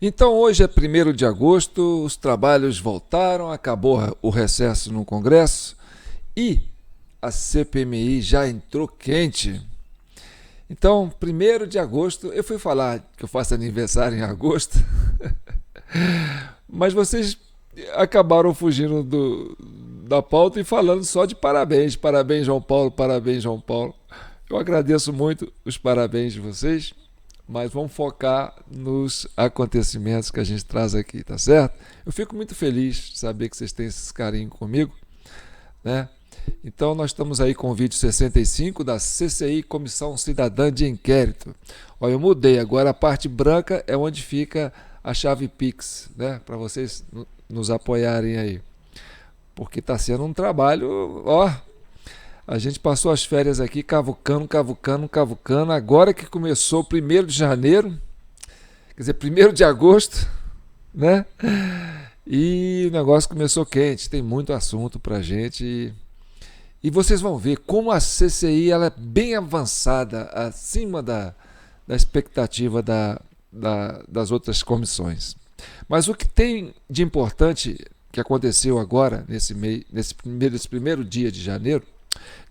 Então hoje é 1º de agosto, os trabalhos voltaram, acabou o recesso no Congresso e a CPMI já entrou quente. Então, 1º de agosto, eu fui falar que eu faço aniversário em agosto, mas vocês acabaram fugindo da pauta e falando só de parabéns. Parabéns, João Paulo, parabéns, João Paulo. Eu agradeço muito os parabéns de vocês, mas vamos focar nos acontecimentos que a gente traz aqui, tá certo? Eu fico muito feliz de saber que vocês têm esse carinho comigo, né? Então nós estamos aí com o vídeo 65 da CCI, Comissão Cidadã de Inquérito. Olha, eu mudei, agora a parte branca é onde fica a chave Pix, né? Para vocês nos apoiarem aí. Porque está sendo um trabalho, ó. A gente passou as férias aqui cavucando, cavucando, cavucando. Agora que começou o 1º de janeiro, quer dizer, 1º de agosto, né? E o negócio começou quente, tem muito assunto pra gente. E vocês vão ver como a CCI ela é bem avançada, acima da expectativa das outras comissões. Mas o que tem de importante que aconteceu agora, nesse primeiro dia de janeiro,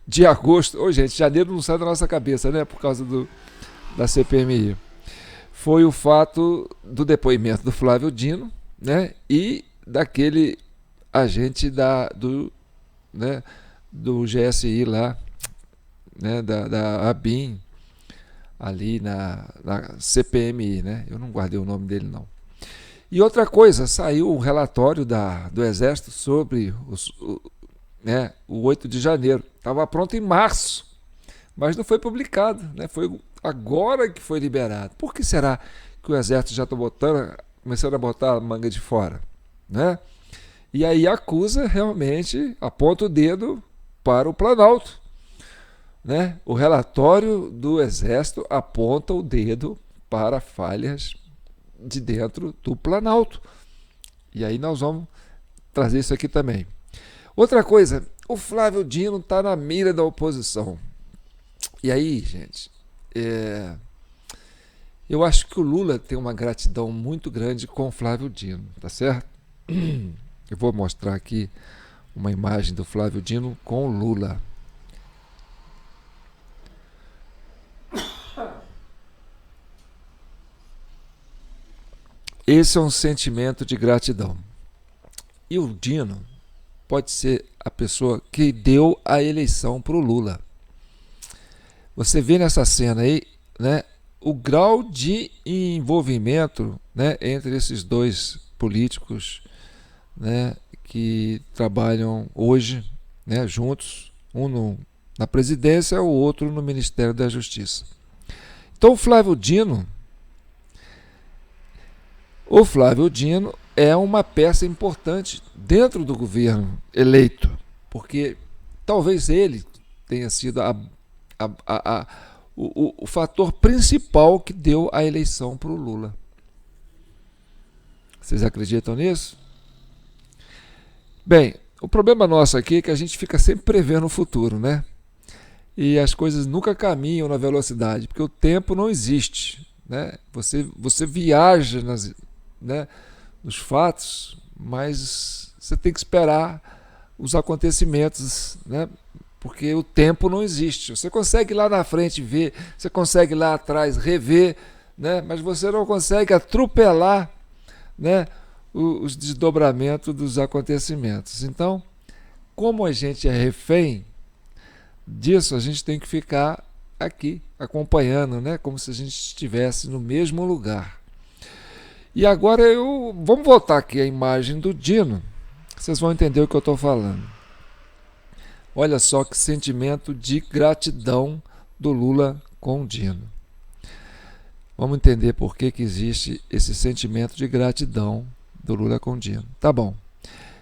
de agosto, gente, janeiro não sai da nossa cabeça, né, por causa da CPMI, foi o fato do depoimento do Flávio Dino, né, e daquele agente né, do GSI lá, né, da ABIN, ali na CPMI, né, eu não guardei o nome dele não. E outra coisa, saiu um relatório do Exército sobre o 8 de janeiro. Estava pronto em março, mas não foi publicado, né? Foi agora que foi liberado. Por que será que o Exército já está começando a botar a manga de fora, né? E aí acusa realmente, aponta o dedo para o Planalto, né? O relatório do Exército aponta o dedo para falhas de dentro do Planalto. E aí nós vamos trazer isso aqui também. Outra coisa, o Flávio Dino está na mira da oposição. E aí, gente, eu acho que o Lula tem uma gratidão muito grande com o Flávio Dino, tá certo? Eu vou mostrar aqui uma imagem do Flávio Dino com o Lula. Esse é um sentimento de gratidão. E o Dino pode ser a pessoa que deu a eleição para o Lula. Você vê nessa cena aí, né, o grau de envolvimento, né, entre esses dois políticos, né, que trabalham hoje, né, juntos, na presidência, o outro no Ministério da Justiça. Então o Flávio Dino é uma peça importante dentro do governo eleito, porque talvez ele tenha sido o fator principal que deu a eleição para o Lula. Vocês acreditam nisso? Bem, o problema nosso aqui é que a gente fica sempre prevendo o futuro, né? E as coisas nunca caminham na velocidade, porque o tempo não existe, né? Você viaja nos fatos, mas você tem que esperar os acontecimentos, né? Porque o tempo não existe. Você consegue ir lá na frente ver, você consegue ir lá atrás rever, né? Mas você não consegue atropelar, né, os desdobramentos dos acontecimentos. Então, como a gente é refém disso, a gente tem que ficar aqui acompanhando, né, como se a gente estivesse no mesmo lugar. E agora vamos voltar aqui à imagem do Dino, vocês vão entender o que eu estou falando. Olha só que sentimento de gratidão do Lula com o Dino. Vamos entender por que existe esse sentimento de gratidão do Lula com o Dino. Tá bom.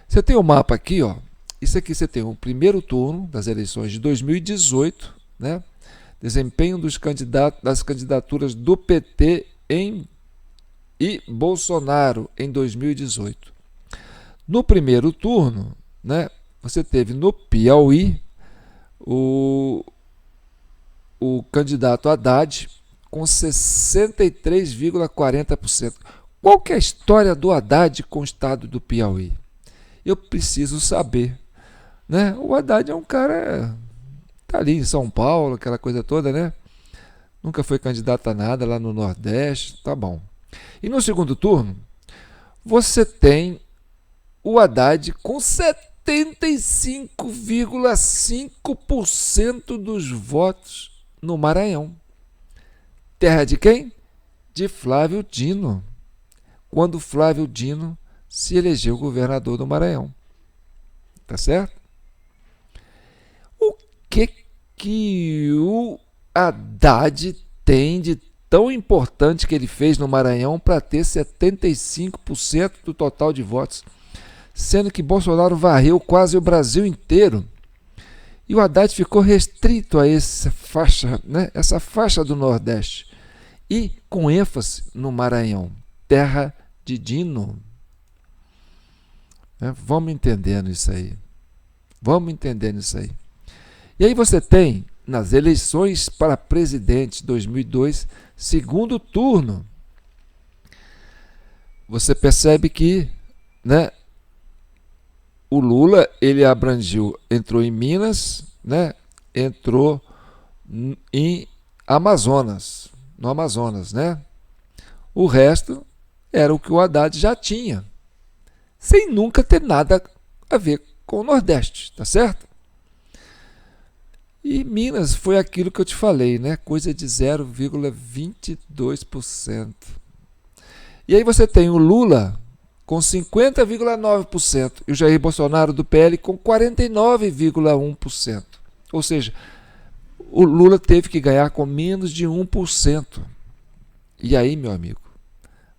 Você tem o mapa aqui, ó. Isso aqui você tem o primeiro turno das eleições de 2018, né? Desempenho das candidaturas do PT e Bolsonaro em 2018. No primeiro turno, né, você teve no Piauí o candidato Haddad com 63,40%, Qual que é a história do Haddad com o estado do Piauí? Eu preciso saber, né? O Haddad é um cara, tá ali em São Paulo, aquela coisa toda, né? Nunca foi candidato a nada lá no Nordeste, tá bom. E no segundo turno, você tem o Haddad com 75,5% dos votos no Maranhão. Terra de quem? De Flávio Dino. Quando Flávio Dino se elegeu governador do Maranhão. Tá certo? O que o Haddad tem de tão importante que ele fez no Maranhão para ter 75% do total de votos, sendo que Bolsonaro varreu quase o Brasil inteiro? E o Haddad ficou restrito a essa faixa, né? Essa faixa do Nordeste, e com ênfase no Maranhão, terra de Dino. Vamos entendendo isso aí. E aí você tem, nas eleições para presidente 2002, segundo turno, você percebe que, né, o Lula, ele abrangiu, entrou em Minas, né, entrou em Amazonas, no Amazonas, né? O resto era o que o Haddad já tinha, sem nunca ter nada a ver com o Nordeste, tá certo? E Minas foi aquilo que eu te falei, né? Coisa de 0,22%. E aí você tem o Lula com 50,9% e o Jair Bolsonaro do PL com 49,1%. Ou seja, o Lula teve que ganhar com menos de 1%. E aí, meu amigo,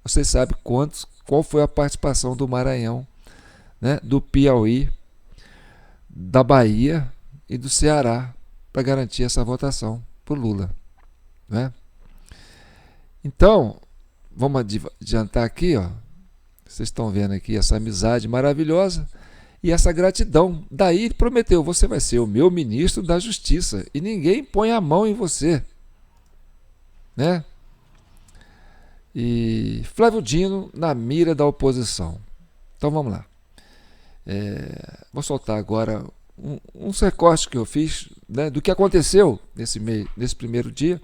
você sabe qual foi a participação do Maranhão, né, do Piauí, da Bahia e do Ceará para garantir essa votação para o Lula, né? Então, vamos adiantar aqui, ó. Vocês estão vendo aqui essa amizade maravilhosa e essa gratidão. Daí ele prometeu: você vai ser o meu ministro da Justiça e ninguém põe a mão em você, né? E Flávio Dino na mira da oposição. Então vamos lá. Vou soltar agora uns recortes que eu fiz, né, do que aconteceu nesse primeiro dia.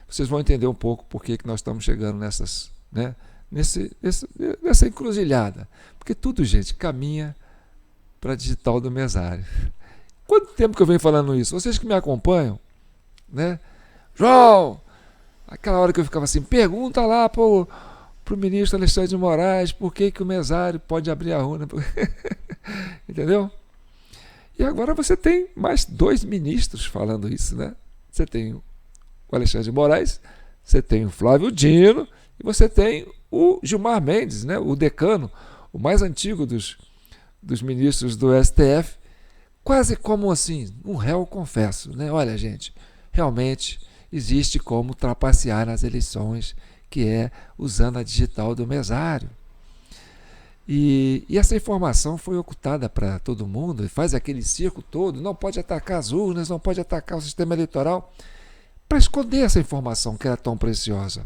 Vocês vão entender um pouco por que nós estamos chegando nessa encruzilhada. Porque tudo, gente, caminha para a digital do mesário. Quanto tempo que eu venho falando isso? Vocês que me acompanham, né? João, aquela hora que eu ficava assim, pergunta lá para o ministro Alexandre de Moraes por que o mesário pode abrir a urna. Entendeu? E agora você tem mais 2 ministros falando isso, né? Você tem o Alexandre de Moraes, você tem o Flávio Dino e você tem o Gilmar Mendes, né? O decano, o mais antigo dos ministros do STF, quase como assim, um réu confesso, né? Olha, gente, realmente existe como trapacear nas eleições, que é usando a digital do mesário. E essa informação foi ocultada para todo mundo, faz aquele circo todo, não pode atacar as urnas, não pode atacar o sistema eleitoral, para esconder essa informação que era tão preciosa.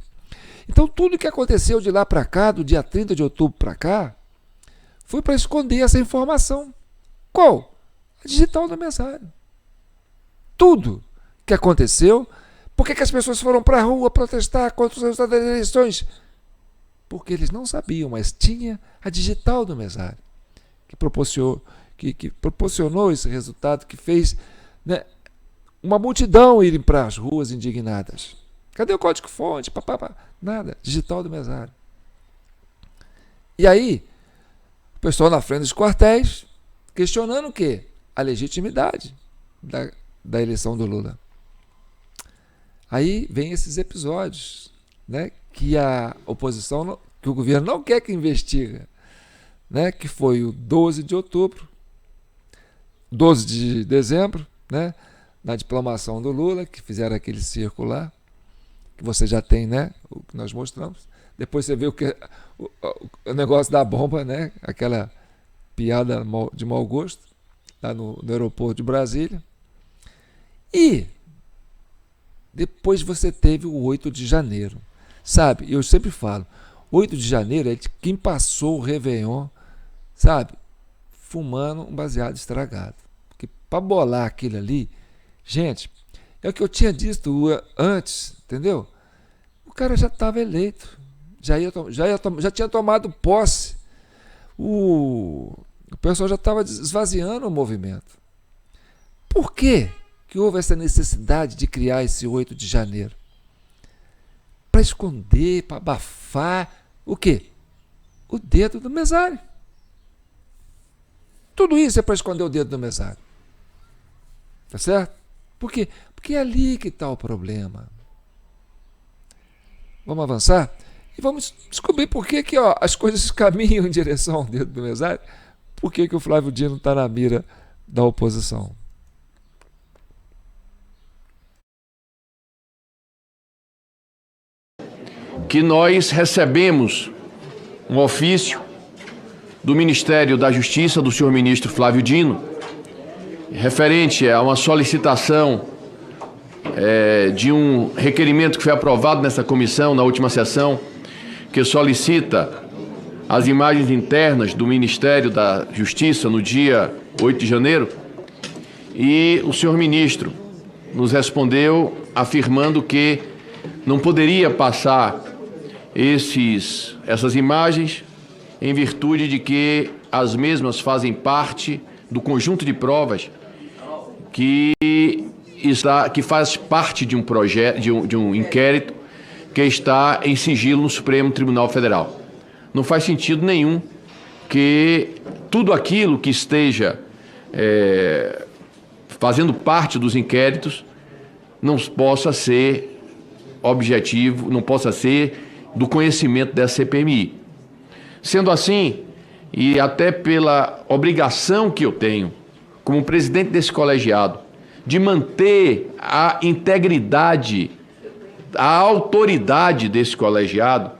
Então tudo que aconteceu de lá para cá, do dia 30 de outubro para cá, foi para esconder essa informação. Qual? A digital do mesário. Tudo que aconteceu. Por que as pessoas foram para a rua protestar contra os resultados das eleições? Porque eles não sabiam, mas tinha a digital do mesário, que proporcionou esse resultado, que fez, né, uma multidão irem para as ruas indignadas. Cadê o código-fonte? Nada, digital do mesário. E aí, o pessoal na frente dos quartéis, questionando o quê? A legitimidade da eleição do Lula. Aí vem esses episódios, né, que a oposição, que o governo não quer que investiga, né, que foi o 12 de outubro, 12 de dezembro, né, na diplomação do Lula, que fizeram aquele circo lá, que você já tem, né, o que nós mostramos. Depois você vê o negócio da bomba, né, aquela piada de mau gosto, lá no aeroporto de Brasília. E depois você teve o 8 de janeiro. Sabe, eu sempre falo, 8 de janeiro é de quem passou o Réveillon, sabe, fumando um baseado estragado. Porque para bolar aquilo ali, gente, é o que eu tinha dito antes, entendeu? O cara já estava eleito, já tinha tomado posse. O pessoal já estava esvaziando o movimento. Por quê que houve essa necessidade de criar esse 8 de janeiro? Para esconder, para abafar o quê? O dedo do mesário. Tudo isso é para esconder o dedo do mesário. Tá certo? Por quê? Porque é ali que está o problema. Vamos avançar? E vamos descobrir por que, as coisas caminham em direção ao dedo do mesário. Por que o Flávio Dino está na mira da oposição. Que nós recebemos um ofício do Ministério da Justiça, do senhor ministro Flávio Dino, referente a uma solicitação de um requerimento que foi aprovado nessa comissão, na última sessão, que solicita as imagens internas do Ministério da Justiça no dia 8 de janeiro, e o senhor ministro nos respondeu afirmando que não poderia passar essas imagens em virtude de que as mesmas fazem parte do conjunto de provas que faz parte de um projeto, de um inquérito que está em sigilo no Supremo Tribunal Federal. Não faz sentido nenhum que tudo aquilo que esteja fazendo parte dos inquéritos não possa ser objetivo, não possa ser do conhecimento dessa CPMI. Sendo assim, e até pela obrigação que eu tenho, como presidente desse colegiado, de manter a integridade, a autoridade desse colegiado,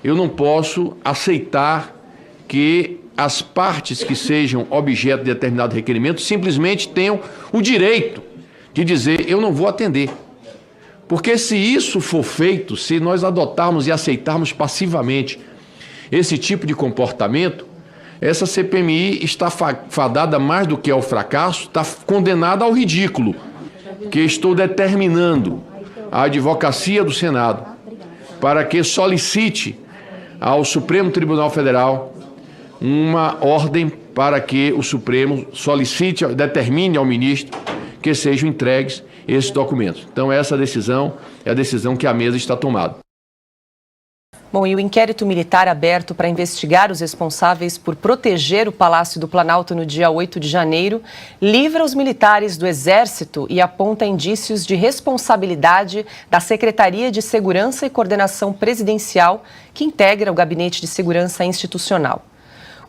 eu não posso aceitar que as partes que sejam objeto de determinado requerimento simplesmente tenham o direito de dizer: eu não vou atender. Porque se isso for feito, se nós adotarmos e aceitarmos passivamente esse tipo de comportamento, essa CPMI está fadada mais do que ao fracasso, está condenada ao ridículo, que estou determinando a advocacia do Senado para que solicite ao Supremo Tribunal Federal uma ordem para que o Supremo determine ao ministro que sejam entregues esses documentos. Então, essa decisão é a decisão que a mesa está tomando. Bom, e o inquérito militar aberto para investigar os responsáveis por proteger o Palácio do Planalto no dia 8 de janeiro livra os militares do Exército e aponta indícios de responsabilidade da Secretaria de Segurança e Coordenação Presidencial, que integra o Gabinete de Segurança Institucional.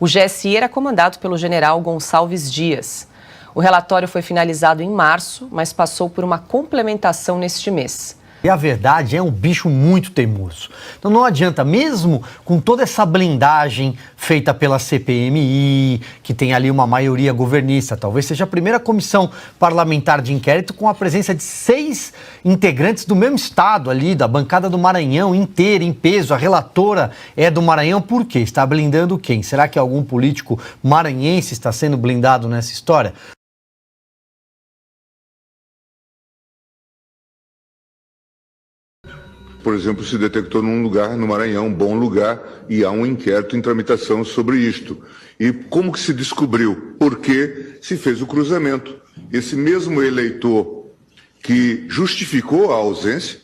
O GSI era comandado pelo general Gonçalves Dias. O relatório foi finalizado em março, mas passou por uma complementação neste mês. E a verdade é um bicho muito teimoso. Então não adianta, mesmo com toda essa blindagem feita pela CPMI, que tem ali uma maioria governista, talvez seja a primeira comissão parlamentar de inquérito com a presença de 6 integrantes do mesmo estado ali, da bancada do Maranhão inteira, em peso. A relatora é do Maranhão, por quê? Está blindando quem? Será que algum político maranhense está sendo blindado nessa história? Por exemplo, se detectou num lugar, no Maranhão, um bom lugar, e há um inquérito em tramitação sobre isto. E como que se descobriu? Porque se fez o cruzamento. Esse mesmo eleitor que justificou a ausência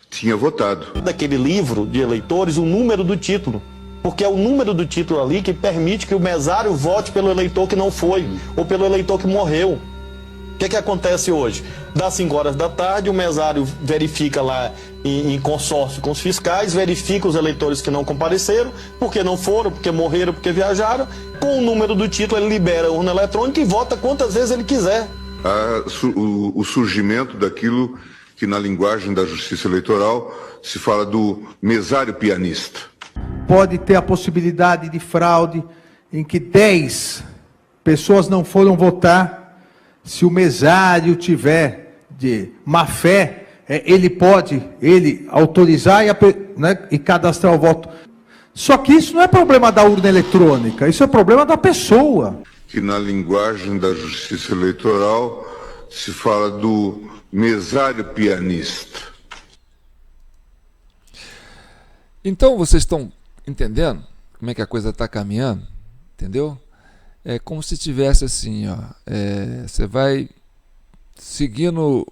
tinha votado. Daquele livro de eleitores, o número do título. Porque é o número do título ali que permite que o mesário vote pelo eleitor que não foi, ou pelo eleitor que morreu. O que acontece hoje? Das 5 horas da tarde, o mesário verifica lá em consórcio com os fiscais, verifica os eleitores que não compareceram, porque não foram, porque morreram, porque viajaram. Com o número do título, ele libera a urna eletrônica e vota quantas vezes ele quiser. O surgimento daquilo que na linguagem da justiça eleitoral se fala do mesário pianista. Pode ter a possibilidade de fraude em que 10 pessoas não foram votar. Se o mesário tiver de má fé, ele pode autorizar e cadastrar o voto. Só que isso não é problema da urna eletrônica, isso é problema da pessoa. Que na linguagem da justiça eleitoral se fala do mesário pianista. Então vocês estão entendendo como é que a coisa está caminhando? Entendeu? É como se tivesse assim, ó, você vai seguindo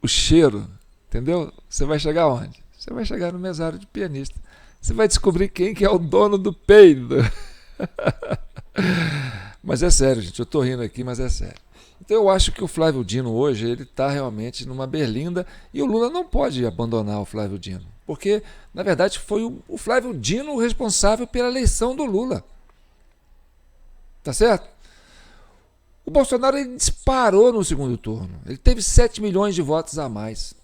o cheiro, entendeu? Você vai chegar onde? Você vai chegar no mesário de pianista. Você vai descobrir quem que é o dono do peido. Mas é sério, gente, eu estou rindo aqui, mas é sério. Então eu acho que o Flávio Dino hoje, ele está realmente numa berlinda, e o Lula não pode abandonar o Flávio Dino, porque, na verdade, foi o Flávio Dino o responsável pela eleição do Lula. Tá certo? O Bolsonaro, ele disparou no segundo turno. Ele teve 7 milhões de votos a mais.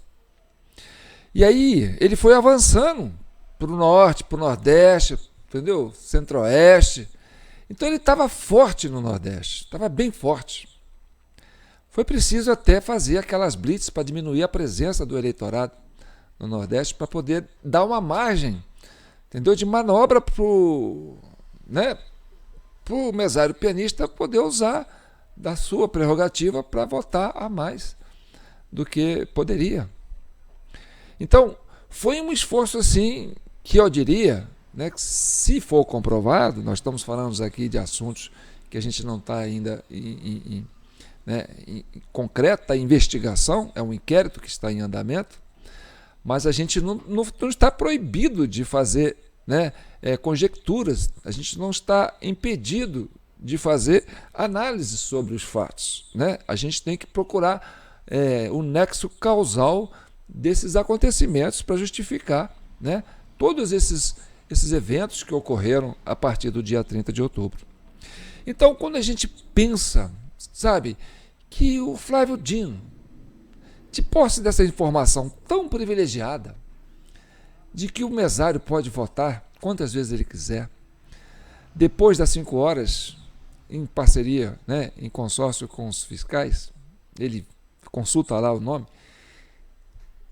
E aí, ele foi avançando para o norte, para o nordeste, entendeu? Centro-oeste. Então ele estava forte no nordeste, estava bem forte. Foi preciso até fazer aquelas blitz para diminuir a presença do eleitorado no nordeste, para poder dar uma margem, entendeu? De manobra para o mesário pianista poder usar da sua prerrogativa para votar a mais do que poderia. Então, foi um esforço assim que eu diria, né, que se for comprovado, nós estamos falando aqui de assuntos que a gente não está ainda em concreta investigação, é um inquérito que está em andamento, mas a gente não está proibido de fazer, né, conjecturas, a gente não está impedido de fazer análise sobre os fatos, né? A gente tem que procurar o nexo causal desses acontecimentos para justificar, né, todos esses eventos que ocorreram a partir do dia 30 de outubro. Então, quando a gente pensa, sabe, que o Flávio Dino, de posse dessa informação tão privilegiada, de que o mesário pode votar quantas vezes ele quiser, depois das 5 horas, em parceria, né, em consórcio com os fiscais, ele consulta lá o nome,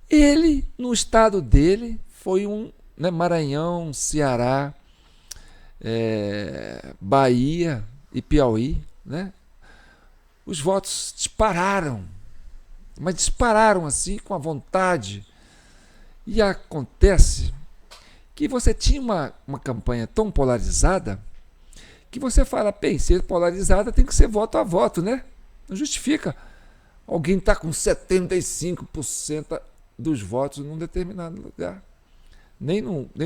ele, no estado dele, foi Maranhão, Ceará, Bahia e Piauí, né? Os votos dispararam, mas dispararam assim com a vontade. E acontece que você tinha uma campanha tão polarizada que você fala, bem, ser polarizada tem que ser voto a voto, né? Não justifica. Alguém está com 75% dos votos num determinado lugar. Nem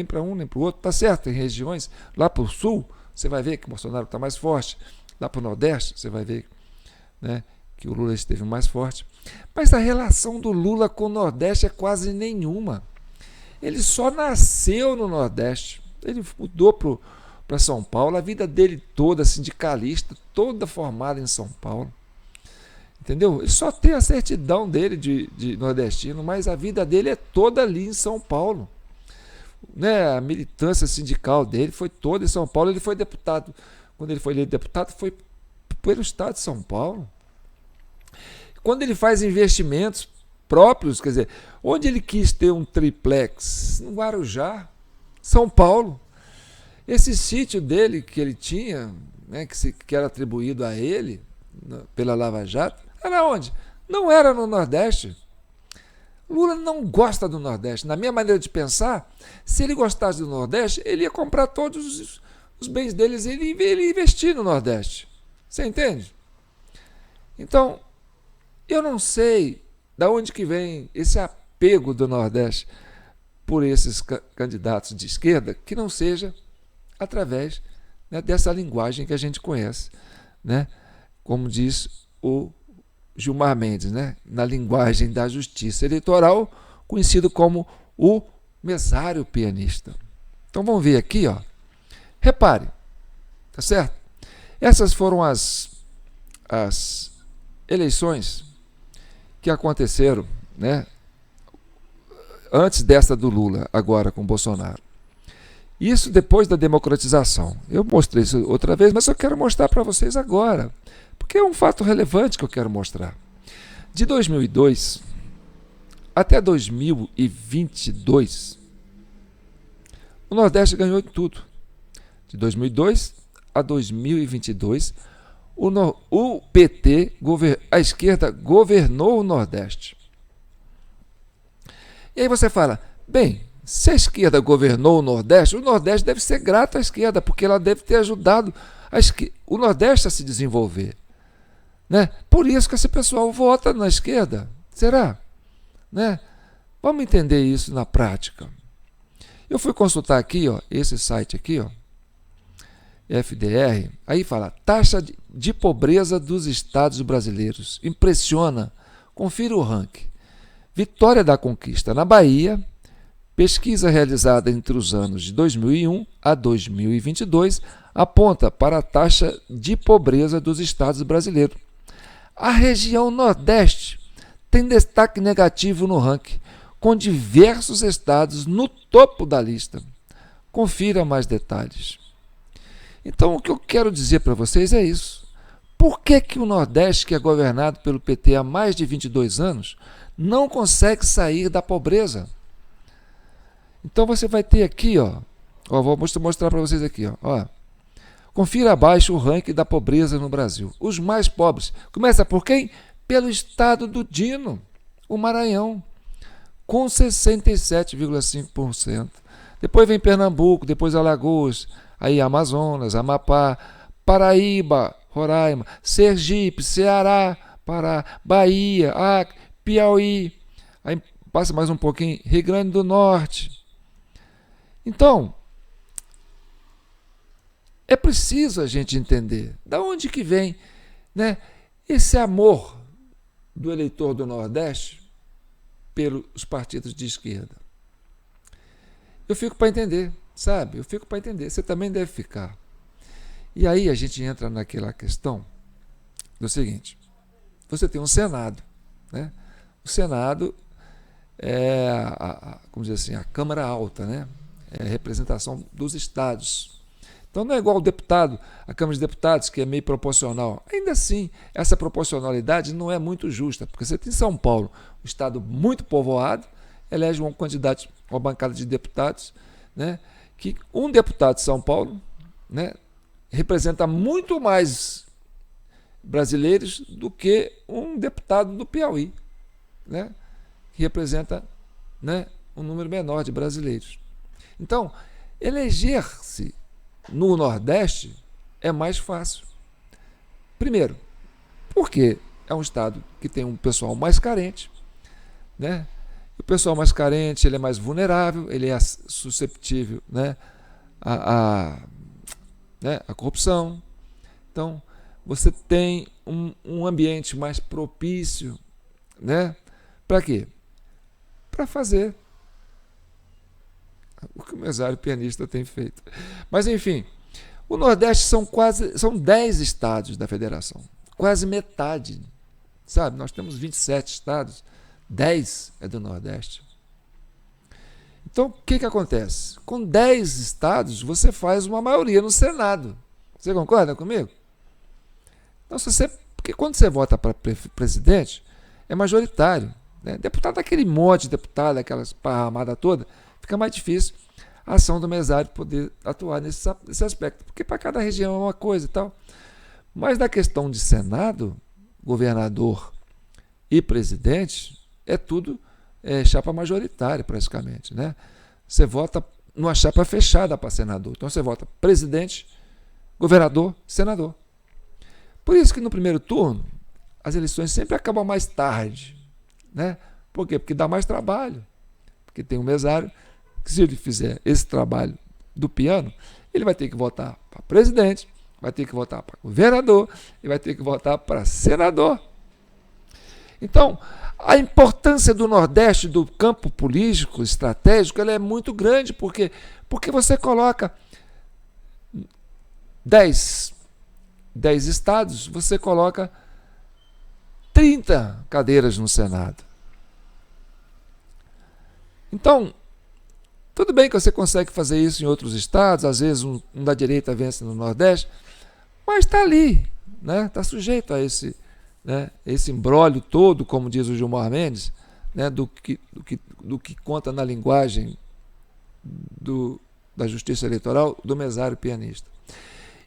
para um, nem para o outro. Tá certo, em regiões, lá para o sul, você vai ver que o Bolsonaro está mais forte. Lá para o nordeste, você vai ver, né, que o Lula esteve mais forte. Mas a relação do Lula com o Nordeste é quase nenhuma. Ele só nasceu no Nordeste. Ele mudou para São Paulo, a vida dele toda, sindicalista, toda formada em São Paulo. Entendeu? Ele só tem a certidão dele de nordestino, mas a vida dele é toda ali em São Paulo. Né? A militância sindical dele foi toda em São Paulo. Ele foi deputado. Quando ele foi eleito deputado, foi pelo estado de São Paulo. Quando ele faz investimentos próprios, quer dizer, onde ele quis ter um triplex? No Guarujá, São Paulo. Esse sítio dele que ele tinha, né, que era atribuído a ele pela Lava Jato, era onde? Não era no Nordeste. Lula não gosta do Nordeste. Na minha maneira de pensar, se ele gostasse do Nordeste, ele ia comprar todos os bens deles e ele ia investir no Nordeste. Você entende? Então, eu não sei de onde que vem esse apego do Nordeste por esses candidatos de esquerda, que não seja através, né, dessa linguagem que a gente conhece, né? Como diz o Gilmar Mendes, né? Na linguagem da justiça eleitoral, conhecido como o mesário pianista. Então vamos ver aqui, ó. Repare, tá certo? Essas foram as eleições que aconteceram, né, antes desta do Lula, agora com Bolsonaro. Isso depois da democratização. Eu mostrei isso outra vez, mas eu quero mostrar para vocês agora, porque é um fato relevante que eu quero mostrar. De 2002 até 2022, O Nordeste ganhou em tudo. De 2002 a 2022, o PT, a esquerda, governou o Nordeste. E aí você fala, bem, se a esquerda governou o Nordeste deve ser grato à esquerda, porque ela deve ter ajudado o Nordeste a se desenvolver. Né? Por isso que esse pessoal vota na esquerda. Será? Né? Vamos entender isso na prática. Eu fui consultar aqui, ó, esse site aqui, ó, FDR, aí fala, taxa de pobreza dos estados brasileiros. Impressiona. Confira o ranking. Vitória da Conquista na Bahia, pesquisa realizada entre os anos de 2001 a 2022, aponta para a taxa de pobreza dos estados brasileiros. A região Nordeste tem destaque negativo no ranking, com diversos estados no topo da lista. Confira mais detalhes. Então, o que eu quero dizer para vocês é isso. Por que o Nordeste, que é governado pelo PT há mais de 22 anos, não consegue sair da pobreza? Então, você vai ter aqui, ó, vou mostrar para vocês aqui, ó. Confira abaixo o ranking da pobreza no Brasil. Os mais pobres. Começa por quem? Pelo estado do Dino, o Maranhão, com 67,5%. Depois vem Pernambuco, depois Alagoas, aí Amazonas, Amapá, Paraíba, Roraima, Sergipe, Ceará, Pará, Bahia, Acre, Piauí, aí passa mais um pouquinho, Rio Grande do Norte. Então, é preciso a gente entender da onde que vem, né, esse amor do eleitor do Nordeste pelos partidos de esquerda. Eu fico para entender, sabe? Eu fico para entender. Você também deve ficar. E aí a gente entra naquela questão do seguinte: você tem um Senado, né? O Senado é como dizer assim, a Câmara Alta, né? É a representação dos estados. Então não é igual o deputado, a Câmara de Deputados, que é meio proporcional. Ainda assim, essa proporcionalidade não é muito justa, porque você tem São Paulo, um estado muito povoado, elege um candidato, uma bancada de deputados, né, que um deputado de São Paulo, né, representa muito mais brasileiros do que um deputado do Piauí, né, que representa, né, um número menor de brasileiros. Então, eleger-se no Nordeste é mais fácil. Primeiro, porque é um estado que tem um pessoal mais carente, né? O pessoal mais carente, ele é mais vulnerável, ele é susceptível, né, à corrupção. Então, você tem um ambiente mais propício, né? Para quê? Para fazer o que o mesário pianista tem feito. Mas, enfim, o Nordeste são 10 estados da federação, quase metade, sabe? Nós temos 27 estados, 10 é do Nordeste. Então, o que acontece? Com 10 estados, você faz uma maioria no Senado. Você concorda comigo? Então, porque quando você vota para presidente, é majoritário, né? Deputado, aquele monte de deputado, aquela esparramada toda, fica mais difícil a ação do mesário poder atuar nesse aspecto, porque para cada região é uma coisa e tal. Mas na questão de Senado, governador e presidente, é tudo chapa majoritária praticamente, né? Você vota numa chapa fechada para senador. Então você vota presidente, governador, senador. Por isso que no primeiro turno as eleições sempre acabam mais tarde, né? Por quê? Porque dá mais trabalho. Porque tem um mesário que, se ele fizer esse trabalho do piano, ele vai ter que votar para presidente, vai ter que votar para governador e vai ter que votar para senador. Então, a importância do Nordeste, do campo político, estratégico, ela é muito grande, porque você coloca 10 estados, você coloca 30 cadeiras no Senado. Então, tudo bem que você consegue fazer isso em outros estados, às vezes um da direita vence no Nordeste, mas está ali, né? Está sujeito a esse imbróglio todo, como diz o Gilmar Mendes, né? do que conta na linguagem do da Justiça Eleitoral do mesário pianista.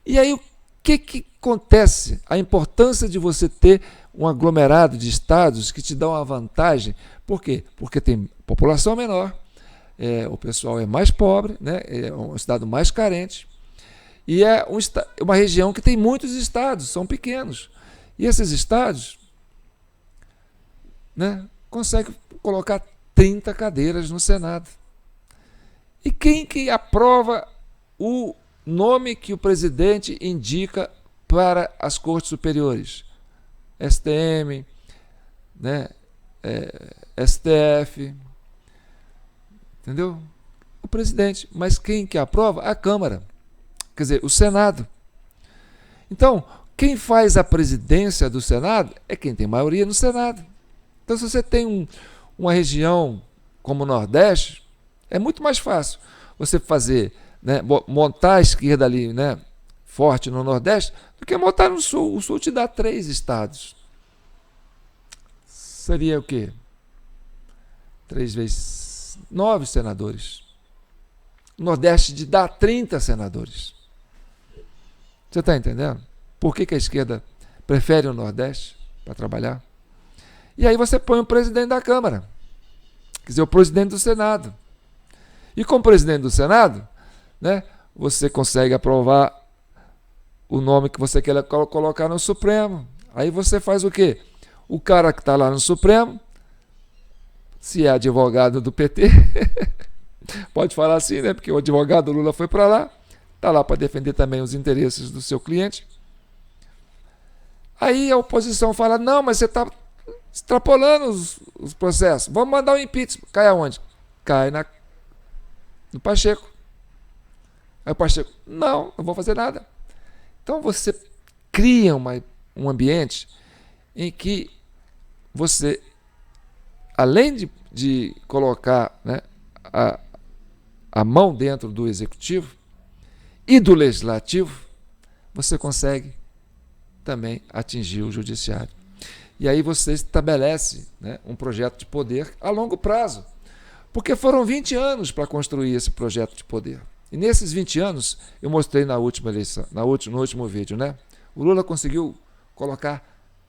E aí o que acontece? A importância de você ter um aglomerado de estados que te dão uma vantagem. Por quê? Porque tem população menor, o pessoal é mais pobre, né? É um estado mais carente, e é uma região que tem muitos estados, são pequenos. E esses estados, né, conseguem colocar 30 cadeiras no Senado. E quem que aprova o nome que o presidente indica para as cortes superiores? STM, né, STF, entendeu? O presidente. Mas quem que aprova? A Câmara. Quer dizer, o Senado. Então, quem faz a presidência do Senado é quem tem maioria no Senado. Então, se você tem uma região como o Nordeste, é muito mais fácil você fazer, né, montar a esquerda ali, né, forte no Nordeste, do que montar no Sul. O Sul te dá 3 estados. Seria o quê? 3 vezes 9 senadores. O Nordeste te dá 30 senadores. Você está entendendo? Por que a esquerda prefere o Nordeste para trabalhar? E aí você põe o presidente da Câmara, quer dizer, o presidente do Senado. E como presidente do Senado, né, você consegue aprovar o nome que você quer colocar no Supremo. Aí você faz o quê? O cara que está lá no Supremo, se é advogado do PT, pode falar assim, né? Porque o advogado Lula foi para lá, está lá para defender também os interesses do seu cliente. Aí a oposição fala, não, mas você está extrapolando os processos, vamos mandar o impeachment. Cai aonde? Cai no Pacheco. Aí o Pacheco, não vou fazer nada. Então você cria um ambiente em que você, além de colocar, né, a mão dentro do executivo e do legislativo, você consegue também atingir o judiciário. E aí você estabelece, né, um projeto de poder a longo prazo. Porque foram 20 anos para construir esse projeto de poder. E nesses 20 anos, eu mostrei na última eleição, no último vídeo, né? O Lula conseguiu colocar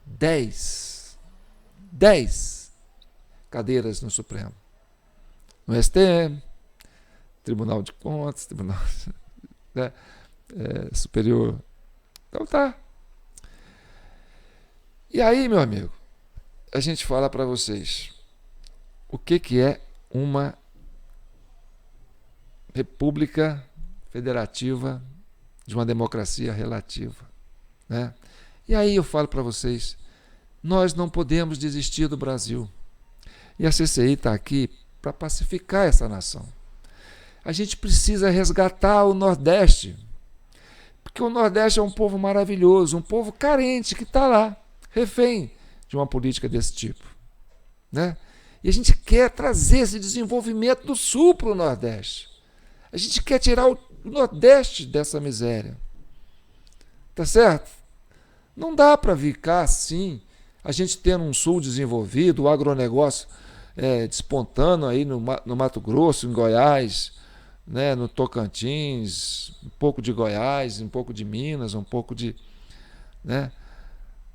10 cadeiras no Supremo. No STM, Tribunal de Contas, Tribunal, né, Superior. Então tá. E aí, meu amigo, a gente fala para vocês o que é uma república federativa de uma democracia relativa, né? E aí eu falo para vocês, nós não podemos desistir do Brasil. E a CCI está aqui para pacificar essa nação. A gente precisa resgatar o Nordeste, porque o Nordeste é um povo maravilhoso, um povo carente que está lá, refém de uma política desse tipo, né? E a gente quer trazer esse desenvolvimento do Sul para o Nordeste. A gente quer tirar o Nordeste dessa miséria. Tá certo? Não dá para ficar assim, a gente tendo um Sul desenvolvido, o agronegócio despontando aí no Mato Grosso, em Goiás, né, no Tocantins, um pouco de Goiás, um pouco de Minas, um pouco de... né?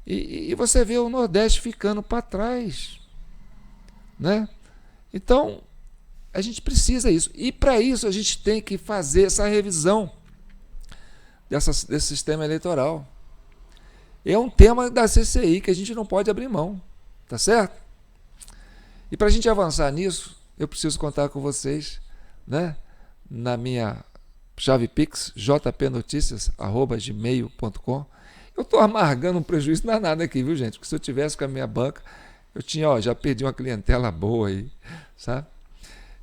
E você vê o Nordeste ficando para trás, né? Então, a gente precisa disso. E para isso a gente tem que fazer essa revisão desse sistema eleitoral. É um tema da CCI que a gente não pode abrir mão, tá certo? E para a gente avançar nisso, eu preciso contar com vocês, né, na minha chave Pix, jpnoticias@gmail.com. Eu estou amargando um prejuízo danado aqui, viu, gente? Porque se eu tivesse com a minha banca, eu tinha, já perdi uma clientela boa aí, sabe?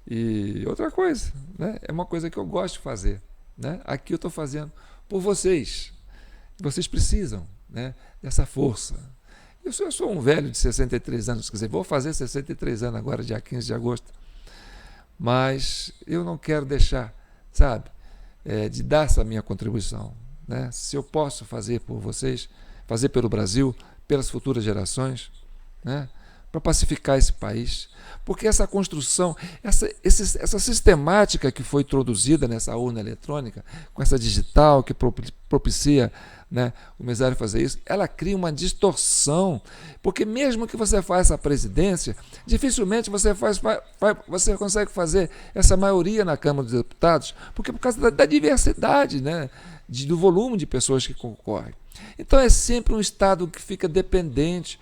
E outra coisa, né? É uma coisa que eu gosto de fazer, né? Aqui eu estou fazendo por vocês. Vocês precisam, né, dessa força. Eu sou um velho de 63 anos, quer dizer, vou fazer 63 anos agora, dia 15 de agosto. Mas eu não quero deixar, sabe, de dar essa minha contribuição, né? Se eu posso fazer por vocês, fazer pelo Brasil, pelas futuras gerações, né? para pacificar esse país. Porque essa construção, essa sistemática que foi introduzida nessa urna eletrônica, com essa digital que propicia, né, o mesário fazer isso, ela cria uma distorção. Porque mesmo que você faça a presidência, dificilmente você consegue fazer essa maioria na Câmara dos Deputados, porque por causa da diversidade, né, do volume de pessoas que concorrem. Então é sempre um Estado que fica dependente.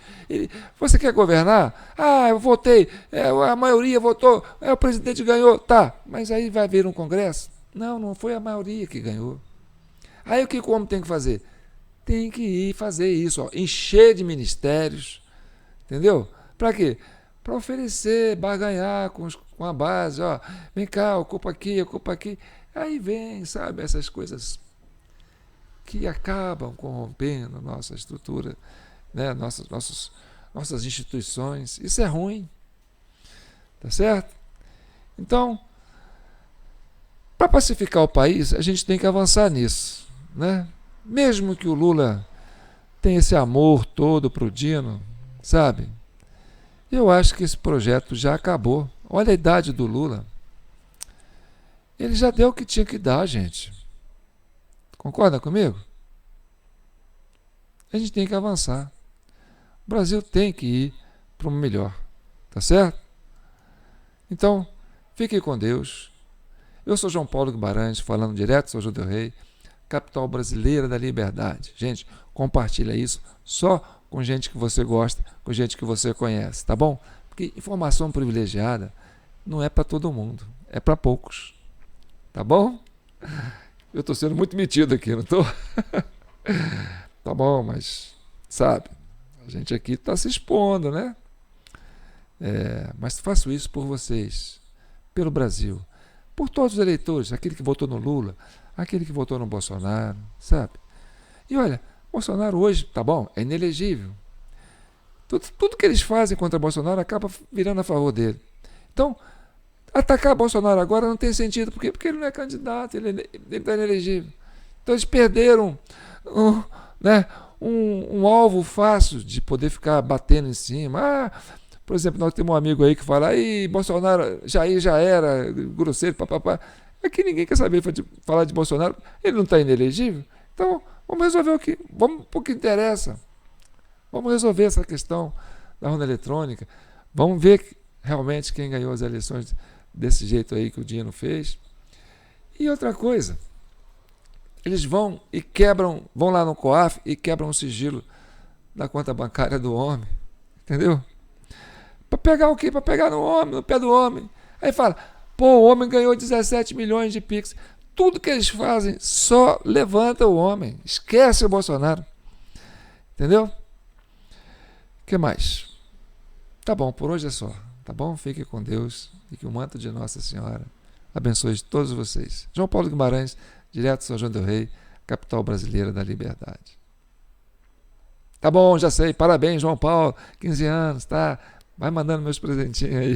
Você quer governar? Ah, eu votei, a maioria votou, o presidente ganhou, tá, mas aí vai vir um Congresso? Não foi a maioria que ganhou. Aí o que o homem tem que fazer? Tem que ir fazer isso, encher de ministérios, entendeu? Para quê? Para oferecer, barganhar com a base, vem cá, ocupa aqui. Aí vem, sabe, essas coisas que acabam corrompendo nossa estrutura, né? Nossas instituições. Isso é ruim. Tá certo? Então, para pacificar o país, a gente tem que avançar nisso, né? Mesmo que o Lula tenha esse amor todo pro Dino, sabe? Eu acho que esse projeto já acabou. Olha a idade do Lula. Ele já deu o que tinha que dar, gente. Concorda comigo? A gente tem que avançar. O Brasil tem que ir para o melhor. Tá certo? Então, fique com Deus. Eu sou João Paulo Guimarães, falando direto do São João del Rei, capital brasileira da liberdade. Gente, compartilha isso só com gente que você gosta, com gente que você conhece, tá bom? Porque informação privilegiada não é para todo mundo, é para poucos. Tá bom? Eu estou sendo muito metido aqui, não estou? Tá bom, mas, sabe, a gente aqui está se expondo, né? Mas faço isso por vocês, pelo Brasil, por todos os eleitores, aquele que votou no Lula, aquele que votou no Bolsonaro, sabe? E olha, Bolsonaro hoje, tá bom, é inelegível. Tudo que eles fazem contra Bolsonaro acaba virando a favor dele. Então, atacar Bolsonaro agora não tem sentido, porque ele não é candidato, ele está inelegível. Então eles perderam um alvo fácil de poder ficar batendo em cima. Por exemplo, nós temos um amigo aí que fala, Bolsonaro, Jair já era, grosseiro, papapá. Aqui ninguém quer saber falar de Bolsonaro, ele não está inelegível. Então, vamos resolver vamos pro que interessa. Vamos resolver essa questão da urna eletrônica. Vamos ver realmente quem ganhou as eleições desse jeito aí que o Dino fez. E outra coisa, eles vão lá no COAF e quebram o sigilo da conta bancária do homem. Entendeu? Para pegar o quê? Para pegar no pé do homem. Aí fala, o homem ganhou 17 milhões de Pix. Tudo que eles fazem só levanta o homem. Esquece o Bolsonaro. Entendeu? O que mais? Tá bom, por hoje é só. Tá bom? Fique com Deus e que o manto de Nossa Senhora abençoe todos vocês. João Paulo Guimarães, direto de São João del Rei, capital brasileira da liberdade. Tá bom, já sei. Parabéns, João Paulo. 15 anos, tá? Vai mandando meus presentinhos aí.